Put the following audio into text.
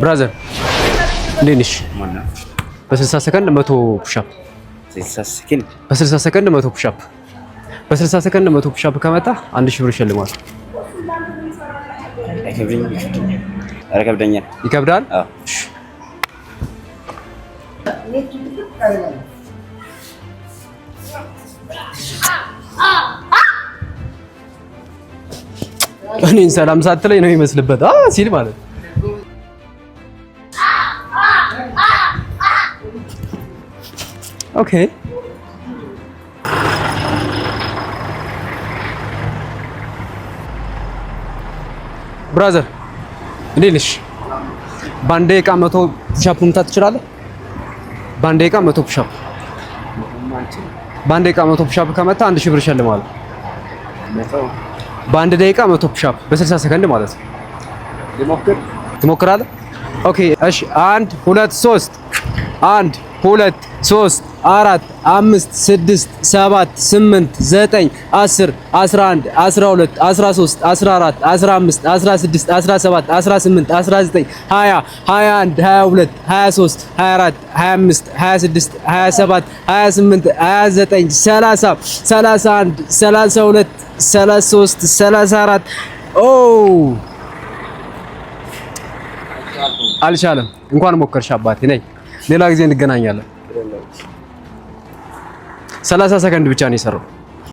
ብራዘር እንዴት ነሽ? በ60 ሰከንድ 100 ፑሻፕ። በ60 ሰከንድ 100 ፑሻፕ። በ60 ሰከንድ 100 ፑሻፕ ከመታ 1000 ብር ይሸልማል። ይከብዳል? አዎ። እኔን ሰላም ሳትለኝ ነው የሚመስልበት ሲል ማለት ነው። ኦኬ ብራዘር እንዴት ነሽ? በአንድ ደቂቃ 100 ፑሻፕ መምታት ትችላለህ? በአንድ ደቂቃ 100 ፑሻፕ። በአንድ ደቂቃ 100 ፑሻፕ ከመታ 1000 ብር እሸልምሃለሁ። በአንድ ደቂቃ 100 ፑሻፕ በ60 ሰከንድ ማለት ነው። ትሞክራለህ? ኦኬ እሺ 1 2 3 1 2 3 4 5 6 7 8 9 10 11 12 13 14 15 16 17 18 19 20 21 22 23 24 25 26 27 28 29 30 31 32 33 34 አልቻለም። እንኳን ሞከርሽ አባቴ። ነይ ሌላ ጊዜ እንገናኛለን። 30 ሰከንድ ብቻ ነው የሰራው።